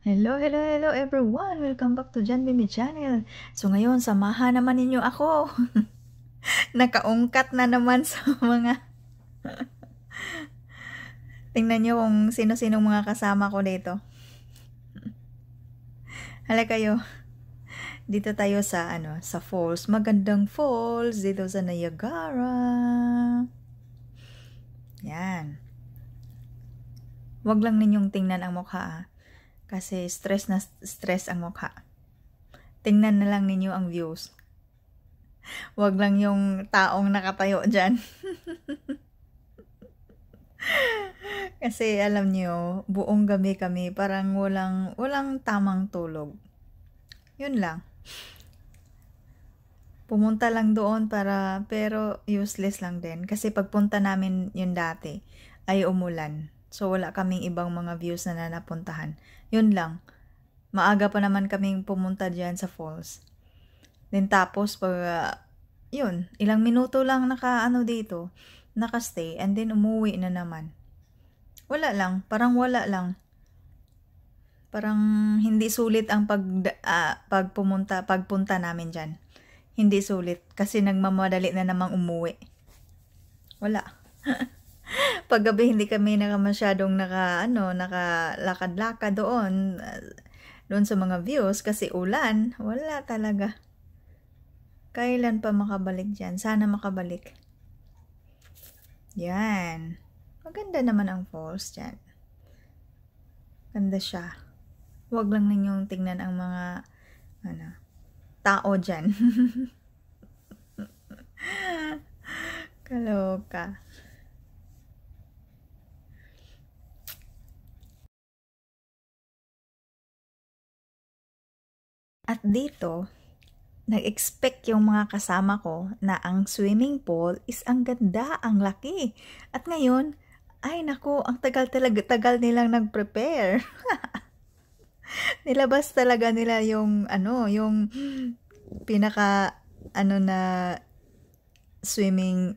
Hello, hello, hello everyone! Welcome back to Jan Mimi Channel. So ngayon, samahan naman ninyo ako. Nakaungkat na naman sa mga... Tingnan nyo kung sino-sino mga kasama ko dito. Hala kayo. Dito tayo sa sa falls. Magandang falls dito sa Niagara. Yan. Wag lang ninyong tingnan ang mukha kasi stress na stress ang mukha. Tingnan na lang ninyo ang views. Wag lang yung taong nakatayo dyan. Kasi alam niyo, buong gabi kami parang walang tamang tulog. Yun lang. Pumunta lang doon pero useless lang din. Kasi pagpunta namin yun dati ay umulan. So wala kaming ibang mga views na napuntahan. Yun lang. Maaga pa naman kaming pumunta dyan sa falls. Then tapos yun, ilang minuto lang dito, nakastay, and then umuwi na naman. Wala lang, parang wala lang. Parang hindi sulit ang pagpunta namin dyan. Hindi sulit kasi nagmamadali na namang umuwi. Wala. Paggabi hindi kami masyadong nakalakad-lakad doon sa mga views kasi ulan. Wala talaga. Kailan pa makabalik dyan? Sana makabalik. Yan. Maganda naman ang falls dyan. Ganda siya. Huwag lang ninyong tingnan ang mga tao dyan. Kaloka. At dito, nag-expect yung mga kasama ko na ang swimming pool is ang ganda, ang laki. At ngayon, ay nako, ang tagal nilang nag-prepare. Nilabas talaga nila yung yung pinaka na swimsuit.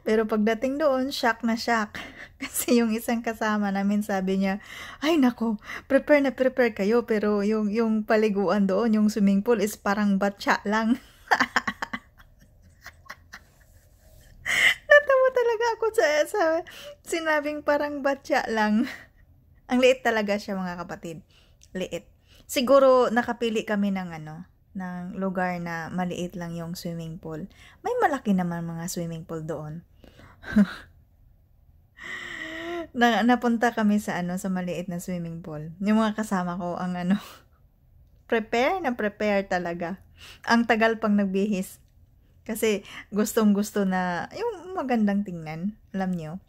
Pero pagdating doon, shock na shock. Kasi yung isang kasama namin sabi niya, ay nako, prepare kayo. Pero yung paliguan doon, yung swimming pool is parang batya lang. Natawa talaga ako sa sinabing parang batya lang. Ang liit talaga siya mga kapatid. Liit. Siguro nakapili kami ng ng lugar na maliit lang yung swimming pool. May malaki naman mga swimming pool doon. Napunta kami sa sa maliit na swimming pool. Yung mga kasama ko ang prepare talaga. Ang tagal pang nagbihis. Kasi gustong-gusto na yung magandang tingnan, alam nyo.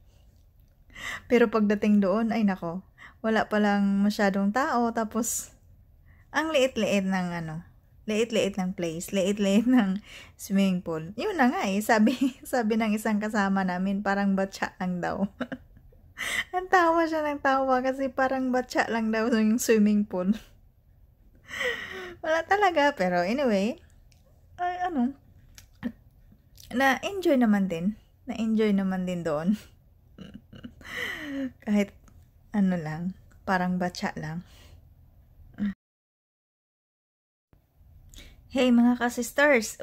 Pero pagdating doon, ay nako, wala palang masyadong tao, tapos ang liit-liit ng liit-liit ng place, liit-liit ng swimming pool. Yun na nga sabi ng isang kasama namin, parang batya lang daw. Ang tawa siya ng tawa kasi parang batya lang daw yung swimming pool. Wala talaga, pero anyway, ay na-enjoy naman din. Na-enjoy naman din doon. Kahit lang, parang batya lang. Hey mga ka-sisters,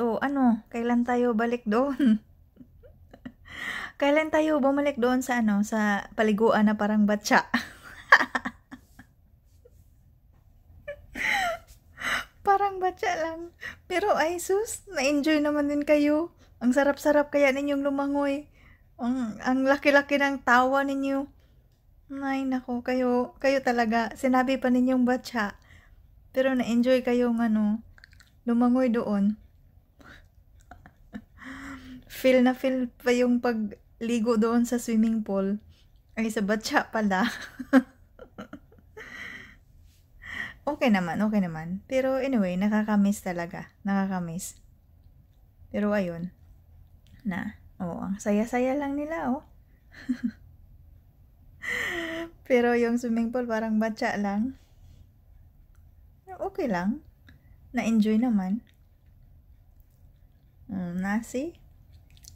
kailan tayo balik doon? Kailan tayo bumalik doon sa sa paliguan na parang batya? Parang batya lang. Pero ay sus, na-enjoy naman din kayo. Ang sarap-sarap kaya ninyong lumangoy. Ang laki-laki ng tawa ninyo. Ay nako, kayo talaga. Sinabi pa ninyong batya. Pero na-enjoy kayong lumangoy doon. Feel pa yung pagligo doon sa swimming pool. Ay, sa batya pala. Okay naman. Pero anyway, nakakamiss talaga. Nakakamiss. Pero ayun. Ang saya-saya lang nila, Pero yung swimming pool parang batya lang. Okay lang. Na-enjoy naman.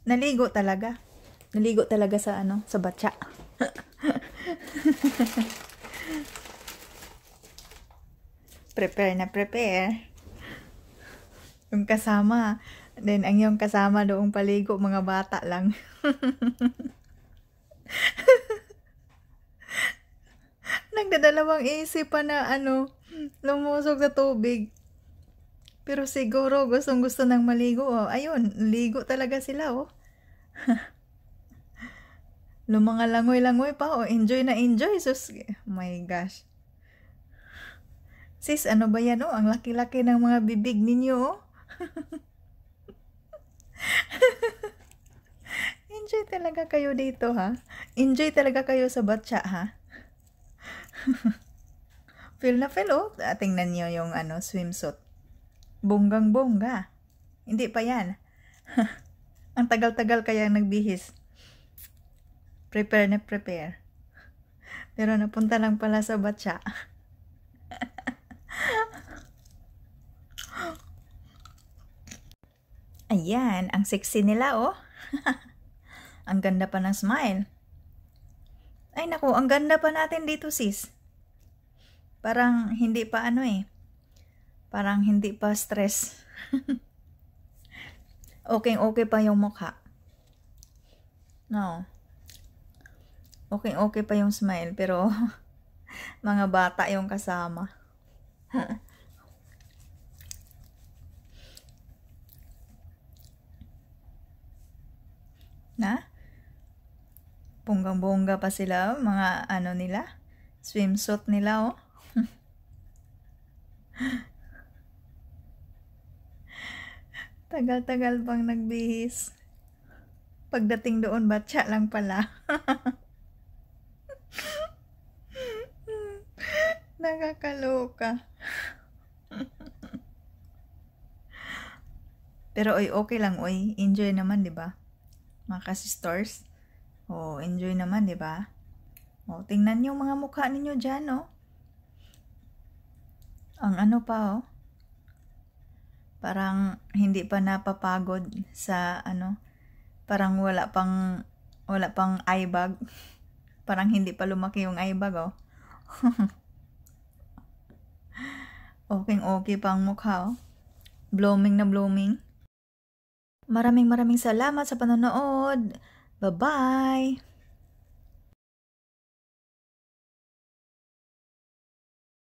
Naligo talaga sa sa batya. Prepare na prepare. Yung kasama. Then, ang yung kasama doong paligo, mga bata lang. Nagdadalawang isip pa na lumusog sa tubig. Pero siguro gustong gusto ng maligo. Oh. Ayun, ligo talaga sila oh. Lumanga langoy-langoy pa oh. Enjoy na enjoy. Sus, oh my gosh. Sis, ano ba yan oh? Ang laki-laki ng mga bibig ninyo oh. Enjoy talaga kayo dito ha. Enjoy talaga kayo sa batya ha. Feel na feel oh. Tingnan nyo yung swimsuit. Bonggang-bongga. Hindi pa yan. Ang tagal-tagal kaya nagbihis. Prepare na prepare. Pero napunta lang pala sa batya. Ayan, ang sexy nila oh. Ang ganda pa ng smile. Ay naku, ang ganda pa natin dito sis. Parang hindi pa parang hindi pa stress. Okay pa yung mukha. No. Okay pa yung smile pero mga bata yung kasama. Na? Bonggang-bongga pa sila, mga nila, swimsuit nila oh. Tagal-tagal pang nagbihis. Pagdating doon, batya lang pala. Nakakaloka. Pero okay lang enjoy naman 'di ba? Mga sisters. Oh, enjoy naman 'di ba? Oh, tingnan niyo mga mukha ninyo diyan oh. Ang pa oh. Parang hindi pa napapagod sa parang wala pang eye bag. Parang hindi pa lumaki yung eye bag oh. Okay pa ang mukha oh. Blooming na blooming. Maraming salamat sa panonood. Bye-bye!